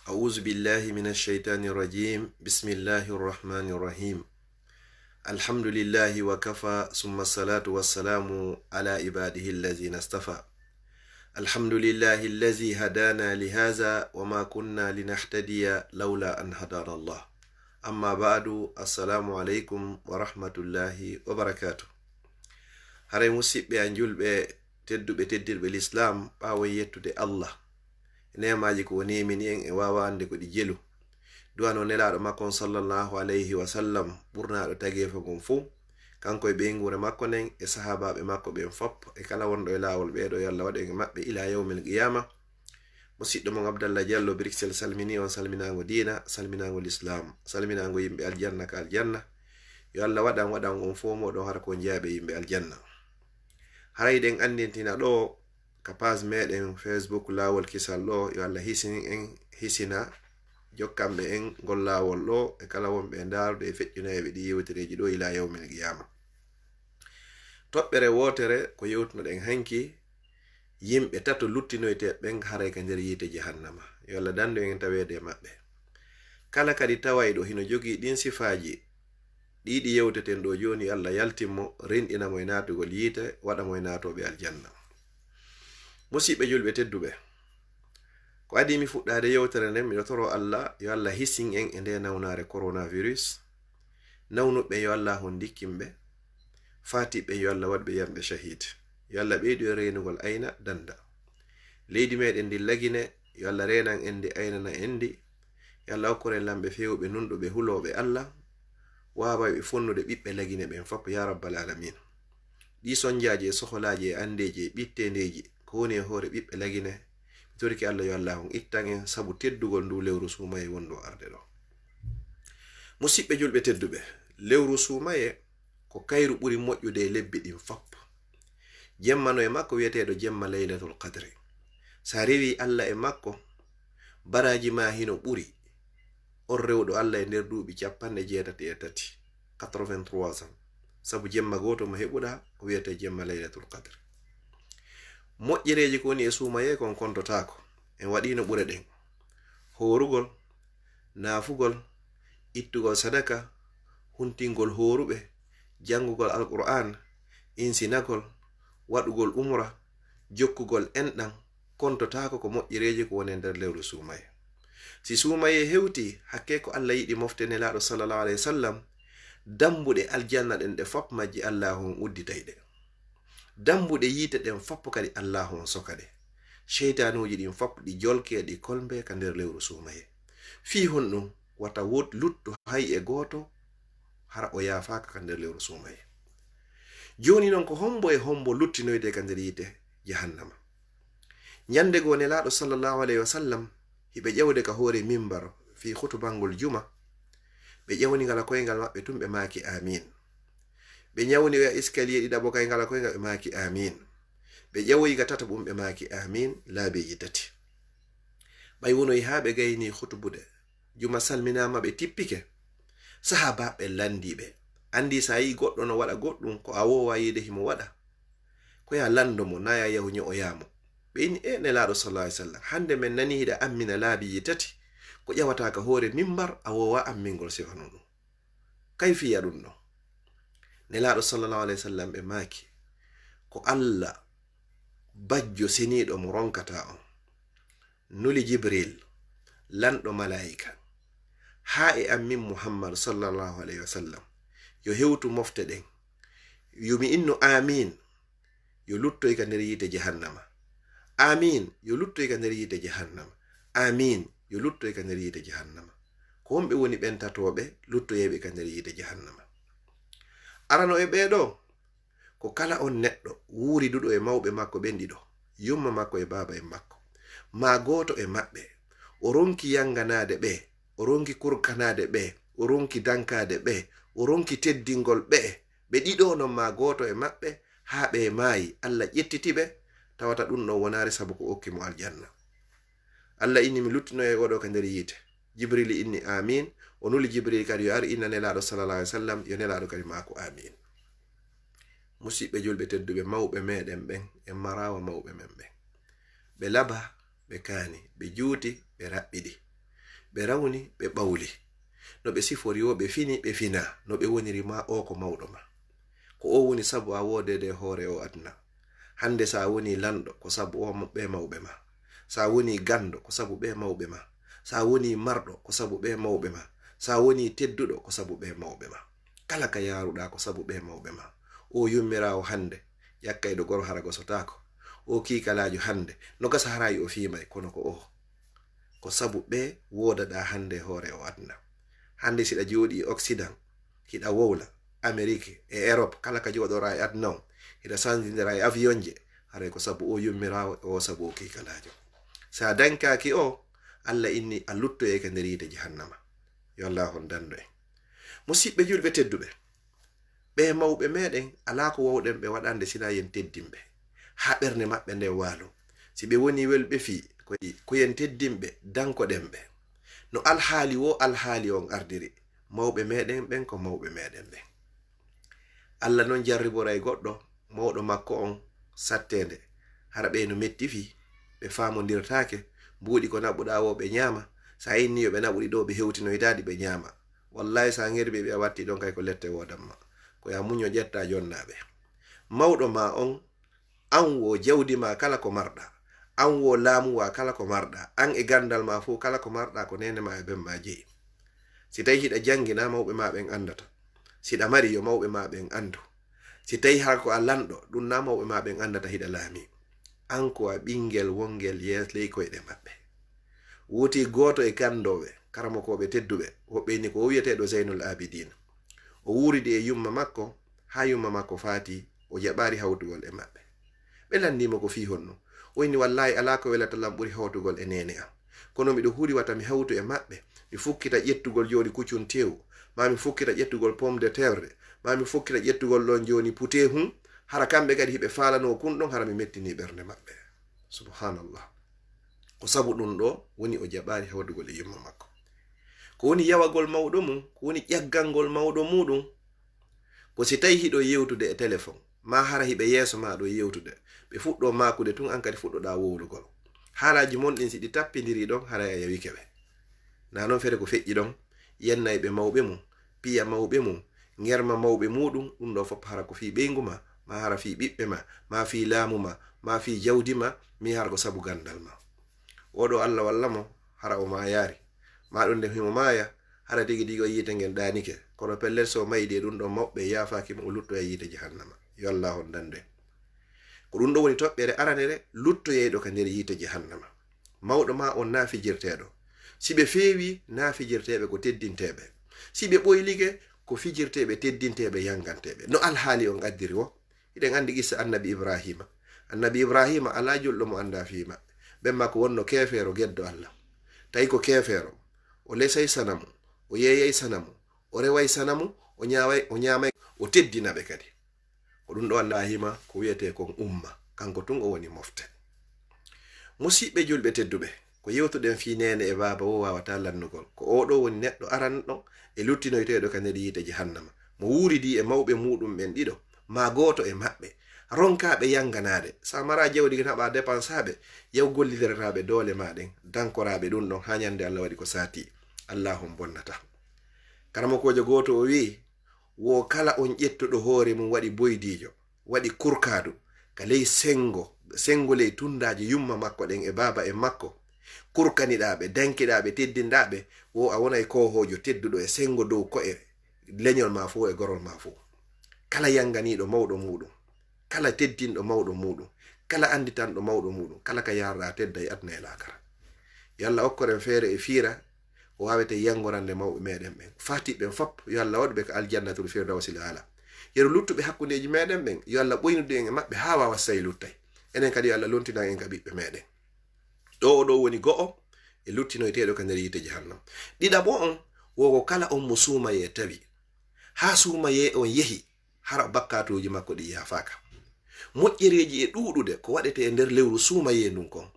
أعوذ بالله من الشيطان الرجيم بسم الله الرحمن الرحيم الحمد لله وكفى ثم الصلاة والسلام على عباده الذين اصطفى الحمد لله الذي هدانا لهذا وما كنا لنهتدي لولا أن هدانا الله أما بعد السلام عليكم ورحمة الله وبركاته هاري مسيبي أنجول تدو بالإسلام باوي يتو الله nemaji ko nemini en e wawande ko di jelu duwano nelaɗo makko sallallahu alayhi wa sallam ɓurnaɗo tagefa gon fo kanko e ɓeygure makko nen e sahabaɓe makko ɓen fop e kala wonɗo e lawol ɓeɗo yo Allah waɗe e maɓɓe ila yawmil qiyama musidɗo mon Abdallah Diallo Brixel salmini on salminago dina salminago l'islam salminago yimɓe aljanna ka aljanna yo Allah waɗan on fo moɗon har ko jaaɓe yimɓe aljanna haray ɗen andintina ɗo ka page meɗen Facebook lawol kisal ɗo yo Allah hisina jokkamɓe en gol lawol ɗo e kala wonɓe ndarude e feƴƴunayeɓe ɗi yewtereji ɗo ila yawmil qiyama. Toɓɓere wotere ko yewtunoɗen hanki yimɓe tato luttinoyteɓen haray ka nder yite jahannama yo Allah dando en tawede e maɓɓe. Kala kadi tawayɗo hino jogi ɗin sifaji ɗiɗi yewteten ɗo joni Allah yaltinmo renɗinamo e natugol yite waɗamo e natoɓe aljanna. Musidɓe julɓe tedduɓe, ko adi mi fuɗɗade yewtere nden miɗo toro Allah yo Allah hissin en e nde nawnare coronavirus nawnuɓe yo Allah hondikkinɓe fatiɓe yo Allah waɗɓe yamɓe shahid yo Allah ɓeydu e renugol ayna danda leydi meɗen ndi lagine yo Allah renan en ndi aynana en ndi yo Allah hokkuren lamɓe fewɓe nunɗuɓe huloɓe Allah wawaɓe fonnude ɓiɓɓe lagine ɓen fop ya rabbal alamin. Ɗi sonjaji e soholaji e andeji e ɓittendeji ko woni e hoore ɓiɓɓe lagine mi toriki Allah yo Allah on ittan en sabu teddugol ndu lewru sumaye wondo arde ɗo. Musidɓe julɓe tedduɓe, lewru sumaye ko kayru ɓuri moƴƴude e lebbi ɗin fop. Jemmano e makko wiyeteɗo jemma laylatul qadri. Sa rewi Allah e makko baraji ma hino ɓuri on rewɗo Allah e nder duuɓi 83 83 sabu jemma goto mo heɓuɗa o wiyete jemma laylatul qadri. Moƴƴereji ko woni e sumaye kon kontotako en waɗino ɓure ɗen: horugol, naafugol, ittugol sadaka, huntingol horuɓe, jangugol alquran, insinagol, waɗugol umra, jokkugol enɗan, kontotako ko moƴƴereji ko woni nder lewru sumaye. Si sumaye hewti hakke ko Allah yiɗi mofte nelaɗo sallallahu alayhi wa sallam, dambuɗe aljanna ɗen ɗe fop majji Allah on udditayɗe, dambuɗe yite ɗen fop kadi Allah on sokaɗe, sheytanuji ɗin fop ɗi jolke ɗi kolbe ka nder lewru sumaye. Fi hon ɗum wata wot luttu hay e goto hara o yafaka ka nder lewru sumaye. Joni non ko hombo e hombo luttinoyde ka nder yite jahannama. Nyande go nelaɗo sallallahu alayhi wa sallam hiɓe ƴewde ka hoore mimbar fi khutbangol juma ɓe ƴewni ngala koyngal maɓɓe tum ɓe maaki amin. Ɓe ñawni o escalier ɗiɗaɓo kay ngala koyngal ɓe maaki amin. Ɓe ƴewoyi ga tata ɓum ɓe maaki amin laabeji tati. Ɓay wonoyi ha ɓe gayni khutbude juma salminama ɓe tippike sahabaɓe landiɓe andi sa yi goɗɗo no waɗa goɗɗum ko a wowa yide himo waɗa ko ya landomo na ya yahu nyo'oyamo. Ɓe inni nelaɗo sallallahu alaihi wasallam hande men nani hiɗa ammina laabiji tati ko ƴewata ka hoore mimbar a wowa ammingol sifanu ɗum kay fiya ɗum ɗo. Nelaɗo sallallahu alaihi wasallam ɓe maaki ko Allah bajjo seniɗo mo ronkata on nuli Jibril lanɗo malaika ha e ammin Muhammad sallallahu alaihi wasallam yo hewtu mofte ɗen yomi inno amin yo luttoy ka nder yite jahannama, amin yo luttoy ka nder yite jahannama, amin yo luttoy ka nder yite jahannama. Ko wonɓe woni ɓen tatoɓe luttoyeɓe ka nder yite jahannama. Arano e ɓeɗo ko kala on neɗɗo wuuri duɗo e mawɓe makko ɓen ɗiɗo, yumma makko e baba en makko, ma goto e maɓɓe o ronki yanganade ɓe, o ronki kurkanade ɓe, o ronki dankade ɓe, o ronki teddingol ɓe, ɓe ɗiɗo non ma goto e maɓɓe ha ɓe maayi Allah ƴettitiɓe tawata ɗum ɗo wonari sabu ko okki mo aljanna. Allah inni mi luttino e oɗo ka nder yite, Jibril inni amin, o nuli Jibril kadi yo ari inna nelaɗo sallallahu alaihi wasallam yo nelaɗo kadi mako amin. Musidɓe julɓe tedduɓe, mawɓe meɗen ɓen en marawa mawɓe men ɓen ɓe laba ɓe kaani ɓe juuti ɓe raɓɓiɗi ɓe rawni ɓe ɓawli no ɓe sifori o ɓe fini ɓe fina no ɓe woniri ma o ko mawɗo ma ko o woni sabu a wodede hoore o aduna hande sa woni lanɗo ko sabu o ɓe mawɓe ma sa woni gando ko sabu ɓe mawɓe ma sa woni marɗo ko sabu ɓe mawɓe ma sa woni tedduɗo ko sabu ɓe mawɓe ma kala ka yaruɗa ko sabu ɓe mawɓe ma o yummirawo hande yakkayɗo goro hara gosotako o kiikalajo hande no gasa harayi o fimay kono ko o ko sabu ɓe wodaɗa hande hoore o aduna hande siɗa joɗi Occident hiɗa wowla Amerique e Europe kala ka joɗora e aduna o hiɗa sandidira e avion je haray ko sabu o yummirawo o sabu o kiikalajo sa dankaki o Allah inni a luttoye ka nder yide jahannama yo Allah on dando en musidɓe julɓe tedduɓe ɓe mawɓe meɗen ala ko wawɗen ɓe waɗande sina yen teddimɓe ha ɓernde maɓɓe nde waalo si ɓe woni welɓe fi ko yen teddimɓe dankoɗen ɓe no alhaali on ardiri mawɓe meɗen ɓen ko mawɓe meɗen ɓen Allah non jarriboray goɗɗo mawɗo makko on sattende hara ɓe no metti fi ɓe famodirtake mbuuɗi ko naɓuɗa wo ɓe ñaama sa inni yo ɓe naɓuɗi ɗo ɓe hewtinoytaɗi ɓe ñaama wallahi sa ngerɓe ɓe watti ɗon kay ko lette wodanma ko ya muño ƴetta jonnaɓe mawɗo ma on an wo jawdi ma kala ko marɗa an wo laamuwa kala ko marɗa an e gandal ma fo kala ko marɗa ko nene ma e ben ma jeyi si tawi hiɗa jangina mawɓe ma ɓen andata siɗa mari yo mawɓe ma ɓen andu si tawi har ko a lanɗo ɗum na mawɓe ma ɓen andata hiɗa laami an ko a ɓingel wongel yes ley koyɗe maɓɓe wuti goto e gandoɓe karamokoɓe tedduɓe woɓɓe ni ko wiyeteɗo Zeynul Abidin o wuridi e yumma makko ha yumma makko faati o jaɓari hawtugol e maɓɓe ɓe landimo ko fi honno o inni wallahi ala ko welata lam ɓuri hawtugol e nene am kono miɗo huri wata mi hawtu e maɓɓe mi fukkita ƴettugol joni kuccun tew ma mi fukkita ƴettugol pomme de terre ma mi fukkita ƴettugol ɗon joni pute hum hara kamɓe kadi hiɓe falano kun ɗon hara mi mettini ɓernde maɓɓe subhanallah ko sabu ɗum ɗo woni o jaɓari hawtugol e yumma makko ko woni yawagol mawɗo mum ko woni ƴaggangol mawɗo muɗum ko si tawi hiɗo yewtude e téléphone ma hara hiɓe yeeso ma ɗo yewtude ɓe fuɗɗo makude tun an kadi fuɗɗoɗa wowlugol haalaji monɗin siɗi tappidiri ɗon hara a yawike ɓe na noon fere ko feƴƴi ɗon yennay ɓe mawɓe mum piya mawɓe mum ngerma mawɓe muɗum ɗum ɗo fof hara ko fi ɓeygu ma ma hara fi ɓiɓɓe ma fi laamu ma fi jawdi ma mi hara ko sabu gandal ma oɗo Allah walla mo hara o ma yaari ma ɗum nde himo maya hara tigi digo yite ngel ɗanike kono pellel so mayde ɗum ɗo mawɓe yafakimo o luttoya yite jahannama yo Allah on dande ko ɗum ɗo woni toɓɓere aranere luttoyeyɗo ka nder yite jahannama mawɗo ma on na fijirteɗo si ɓe feewi na fijirteɓe ko teddinteɓe si ɓe ɓoylike ko fijirteɓe teddinteɓe yanganteɓe no alhaali on addiri wo iɗen andi qissa annabi ibrahima ala julɗo mo anda fima ɓen ma ko wonno kefeero geddo Allah tawi ko kefeero o lesay sanamu o yeeyay sanamu o reway sanamu o ñaamay o teddinaɓe kadi ko ɗum ɗo allahima ko wiyete kon umma kanko tun o woni mofte musiɓɓe julɓe tedduɓe ko yewtuɗen fi nene e baba wo wawata lannugol ko oɗo woni neɗɗo aranɗo e luttinoyteɗo ka nder yite jahannama mo wuridi e mawɓe muɗum ɓen ɗiɗo ma goto e maɓɓe ronkaɓe yanganade sa mara jawdi haɓa dépensaɓe yaw gollidirtaɓe doole maɗen dankoraɓe ɗum ɗon ha ñande Allah waɗi ko sati allahum bonnata karamakojo goto o wi wo kala on ƴettuɗo hoore mum waɗi boydijo waɗi kurkadu ka ley sengo ley tundaji yumma makko ɗen e baba en makko kurkaniɗaɓe dankiɗaɓe teddinɗaɓe wo a wonay kohojo tedduɗo e sengo dow ko'e leñol ma fo e gorol ma fo kala yanganiɗo mawɗo muɗum kala teddinɗo mawɗo muɗum kala anditanɗo mawɗo muɗum kala ka yarɗa tedda e adna e lakara yo Allah okkoren feere e fiira o wawete yangorande mawɓe meɗen ɓen fatiɓɓen fop yo Allah waɗuɓe ko aljannatul firdawsil ala yeru luttuɓe hakkudeji meɗen ɓen yo Allah ɓoynude en e maɓɓe ha wawa sayi luttay enen kadi yo Allah lontinan en ka ɓiɓɓe meɗen ɗo oɗo woni go'o e luttinoyteɗo ka nder yite jahannam ɗiɗaɓo on woko kala on mo suumaye tawi ha suumaye on yehi hara bakkatuji makko ɗi yafaka moƴƴereji e ɗuɗude ko waɗete e nder lewru suumaye ndun kon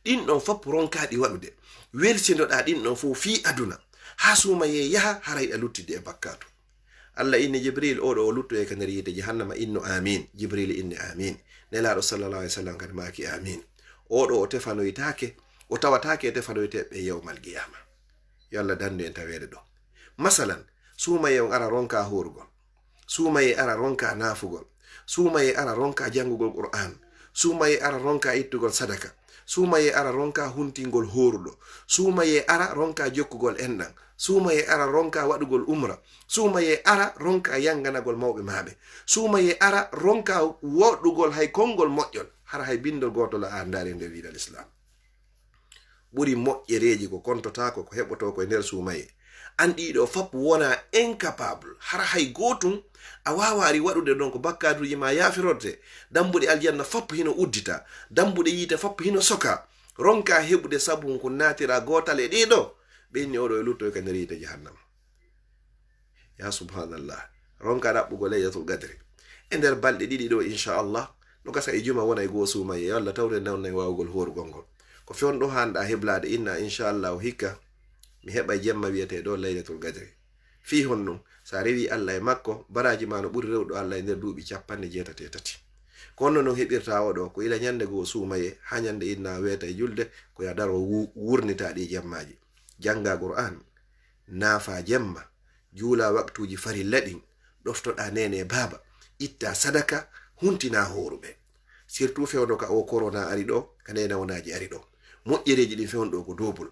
ɗin ɗon fop ronkaɗi waɗude welsindoɗa ɗin ɗon fof fi aduna ha suumaye yaha hara yiɗa luttide e bakkatu Allah inni Jibril oɗo o luttoye ka nder yite jahannama inno amin Jibril inni amin nelaɗo sallallahu alaihi wasallam kadi maki amin oɗo o tefanoytake o tawatake e tefanoyteɓe yawmal qiyama yo Allah dandu en tawede ɗo. Masalan, suumaye on ara ronka horugol, suumaye ara ronka nafugol, suumaye ara ronka jangugol Qur'an, suumaye ara ronka ittugol sadaka, suumaye ara ronka huntingol horuɗo, suumaye ara ronka jokkugol enɗan, suumaye ara ronka waɗugol umra, suumaye ara ronka yanganagol mawɓe maɓe, suumaye ara ronka woɗugol hay kongol moƴƴol, hara hay bindol gotol a andari nder diinal islam. ɓuri moƴƴereji ko kontotako ko heɓoto ko nder suumaye an ɗiɗo fap wona incapable hara hay gotum a wawari waɗude ɗon ko bakkaduji ma yafirorde, dambuɗe aljanna fap hino uddita, dambuɗe yiite fap hino soka, ronka heɓude sabu ko natira gotal e ɗiɗo ɓenni oɗo e lutto ka nder yiite jahannama. Ya subhanallah, ronka ɗaɓɓugo laylatul qadri e nder balɗe ɗiɗi ɗo inchallah no gasa e juma wona e goo suumaye yo Allah tawde nawna wawugol horugol ngol ko fewndo hanɗa heblade inna inchallahu hikka mi heɓa jemma wiyete ɗo laylatul qadri fi hon ɗum sa rewi Allah e makko baraji ma no ɓuri rewɗo Allah e nder duuɓi 83 kono no heɓirta oɗo ko ila ñande goo suumaye ha ñande inna weta e julde ko ya daro wurnita ɗi jemmaji, janga Qur'an, nafa jemma, juula waktuji farilla ɗin, ɗoftoɗa nene baba, itta sadaka, huntina horuɓe. Surtout fewdo ka o corona ari ɗo ka nenawonaji ari ɗo moƴƴereji ɗin fewndo ko dobul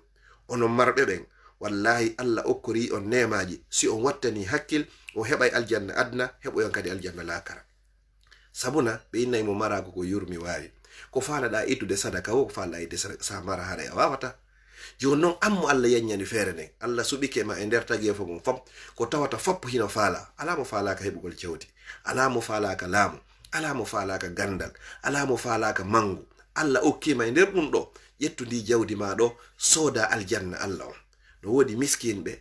onon marɓe ɓen wallahi Allah okkori on nemaji si on wattani hakkil o heɓay aljanna adna heɓoyon kadi aljanna lakara. Sabuna ɓe innay mo marago ko yurmi wawi ko falaɗa ittude sadaka o ko falaɗa ittude sa mara haɗa a wawata. Joni noon ammo Allah yanyani feere nden Allah suɓike ma e nder tagefo mum fop ko tawata fop hino faala, alamo faalaka heɓugol cewti, alamo faalaka laamu, alamo faalaka gandal, alamo faalaka mangu. Allah okkima e nder ɗum ɗo ƴettundi jawdi ma ɗo sooda aljanna Allah on. No wodi miskinɓe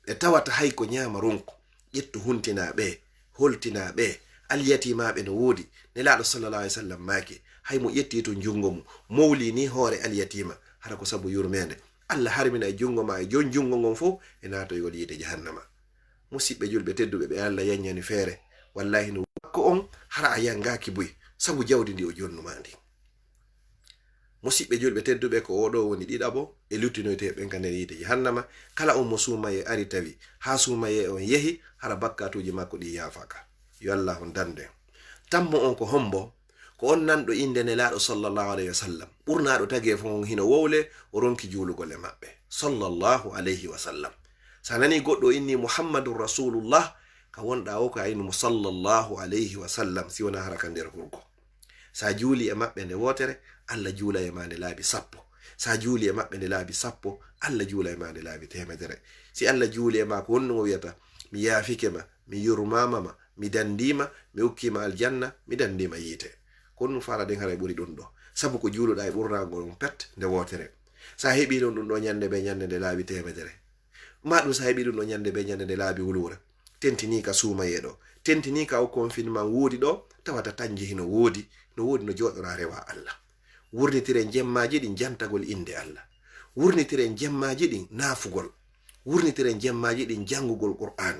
ɓe tawata hay ko ñama ronko ƴettu huntina ɓe, holtina ɓe, alyatimaɓe no wodi nelaɗo sallallahu alaihi wasallam maake hay mo ƴetti to jungo mum mowli ni hoore alyatima hara ko sabu yurmede Allah harmina e jungo ma e jon jungo ngon fo e natoygol yiite jahannama. Musidɓe julɓe tedduɓe ɓe Allah yanyani feere wallahi no wakko on hara a yangaki boy sabu jawdi ndi o jonnuma ndi. Musidɓe julɓe tedduɓe ko oɗo woni ɗiɗaɓo e luttinoyteɓen ka nder yiite jahannama. Kala on mo suumaye ari tawi ha suumaye on yehi hara bakkatuji makko ɗi yafaka, yo Allah on dande. Tammo on ko hombo ko on nanɗo inde nelaɗo sallallahu alayhi wa sallam ɓurnaɗo tagi fo on hino wowle o ronki juulugol e maɓɓe sallallahu alayhi wa sallam. Sa nani goɗɗo inni muhammadun rasulullah ka wonɗa o ko ayinmo sallallahu alayhi wa sallam si wona hara ka nder hurgo. Sa juuli e maɓɓe nde wotere Allah juula e ma nde laabi 10, sa juuli e maɓɓe nde laabi 10 Allah juula e ma nde laabi 100. Si Allah juuli e ma ko wonno wiyata mi yaafike ma, mi yurmama ma, mi dandima, mi ukkima aljanna, mi dandima yiite. Kono fala den hara ɓuri ɗum ɗo sabu ko juuluɗa e ɓurnagol mum pet nde wotere. Sa heɓi ɗum ɗo ñande be ñande nde laabi 100 ma ɗum sa heɓi ɗum ɗo ñande be ñande nde laabi wulure tentini ka suumaye ɗo, tentini ka o confinement woodi ɗo tawata tanji hino woodi no joɗora rewa Allah. Wurnitiren jemmaji ɗin jantagol inde Allah, wurnitiren jemmaji ɗin naafugol, wurnitiren jemmaji ɗin jangugol Qur'an,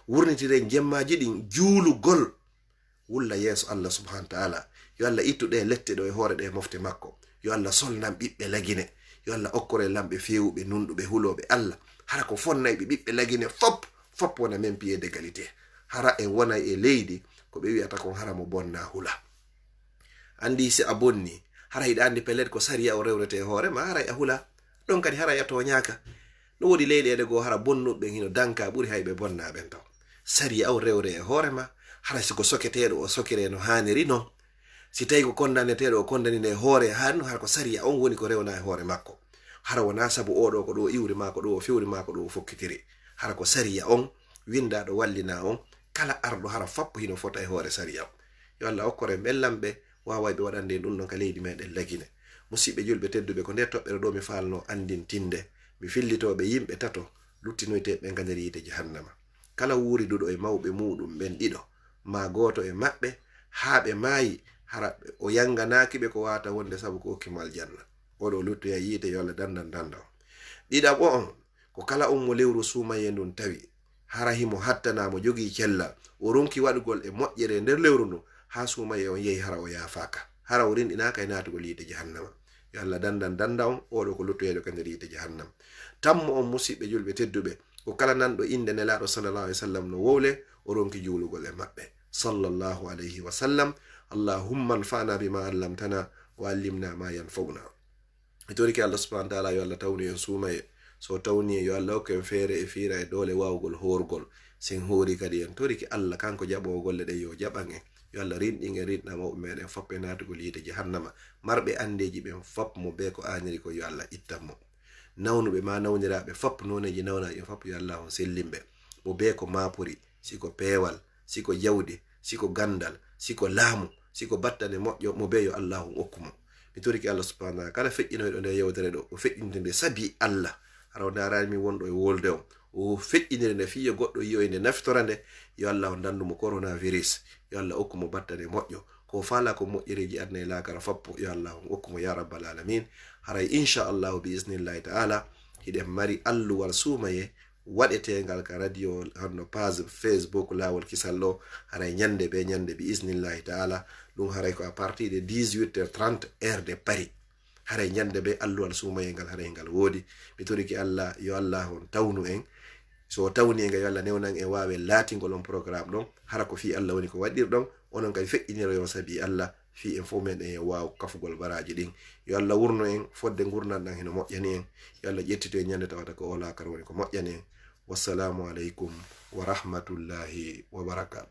wurnitiren jemmaji ɗin juulugol wulla yeeso Allah subhanahu wa ta'ala. Yo Allah ittuɗe lette ɗo e hoore ɗe mofte makko, yo Allah solnan ɓiɓɓe lagine, yo Allah okkore lamɓe fewuɓe nunɗuɓe huloɓe Allah hara ko fonnay ɓe ɓiɓɓe lagine fop wona men pied d'égalité, hara en wona e leydi ko ɓe wiyata kon hara mo bonna hula. Andi si a bonni hara hiɗa andi pellet ko sariya o rewrete e hoore ma hara a hula ɗon kadi hara yato ñaaka. No wodi leyɗeɗe go hara bonnuɓe hino danka ɓuri hayɓe bonnaɓen taw sariya o rewre e hoore ma hara siko soketeɗo o sokire no haniri non, si tawi ko kondaneteɗo o kondanine hoore hanno hara ko sariya on woni ko rewna e hoore makko, hara wona sabu oɗo ko ɗo iwri ma ko ɗo o fewri ma ko ɗo o fokkitiri, hara ko sariya on windaɗo wallina on kala arɗo hara fappo hino fota e hoore sariya on. Yo Allah okkore bellamɓe waway ɓe waɗande ɗum ɗon ka leydi meɗen lagine. Musidɓe julɓe tedduɓe ko nder toɓɓere ɗo mi falno andin tinde mi fillitoɓe yimɓe tato luttinoyteɓe ka nder yiite jahannama. Kala wuuri duɗo e mawɓe muɗum ɓen ɗiɗo ma goto e maɓɓe ha ɓe maayi hara o yanganakiɓe ko wata wonde sabu ko hokkimo aljanna, oɗo luttoya yiite yo Allah danda o. Ɗiɗaɓo on ko kala on mo lewru suumaye ndun tawi hara himo hattanamo jogii cellal o ronki waɗugol e moƴƴere nder lewru ndun ha suumaye on yehi hara o yaafaka, hara o rinɗinaka e natugol yiite jahannama. yo Allah danda on oɗo ko luttoyeɗo ka nder yite jahannam. Tammo on musidɓe julɓe tedduɓe ko kala nanɗo inde nelaɗo sallallahu alaihi wasallam no wowle o ronki juulugol e maɓɓe sallallahu alaihi wasallam. Allahumma anfa'na bima allamtana wa allimna ma yanfa'una. Itoriki Allah subhanahu wa ta'ala yo Allah tawni en sumaye so tawni yo Allah ko en fere e fira e dole wawgol horgol sin hori kadi en toriki Allah kanko jabo golle de yo jaban en yo Allah rindinge ridna mo meden foppe natugol yite jahannama marbe andeji ben fop mo be ko aniri ko yo Allah ittammo nawnube ma nawnirabe fop noneji nawna yo fop yo Allah on sellimbe mo be ko mapuri siko pewal siko jawdi siko gandal siko laamu siko battane moƴƴo mo be yo Allah on okkumo. Mi toriki Allah subhanahu wa ta'ala kala feƴƴinoyɗo nde yewtere ɗo o feƴƴinde sabi Allah araw darani mi wonɗo e wolde o feƴƴinire nde fiya goɗɗo yiyo nde naftora nde yo Allah on dandumo coronavirus yo Allah okkumo battane moƴƴo ko fala ko moƴƴereji adna e lakara foppo yo Allah on okkumo ya rabbal alamin. Haray inchallahu bi isnillahi ta'ala hiɗen mari alluwal sumaye waɗetegal ka radio hanno page Facebook lawol kisallo haray nyande be nyande bi isnillahi ta'ala ɗum haray ko a partir de 18h30 heure de Paris haray nyande be alluwal sumaye ngal haray ngal wodi. Mi toriki Allah yo Allah on tawnu en so tawni en yo Allah newnan en wawe latingol on programme ɗon hara ko fi Allah woni ko waɗirɗon onon kadi feƴƴiniro yo sabi Allah fi en fo men en waw kafugol baraji ɗin yo Allah wurno en fodde gurnan ɗan heno moƴƴani en yo Allah ƴettito e nyande tawata ko ola kar woni ko moƴƴani en. Wassalamu alaikum wa rahmatullahi wa barakatuh.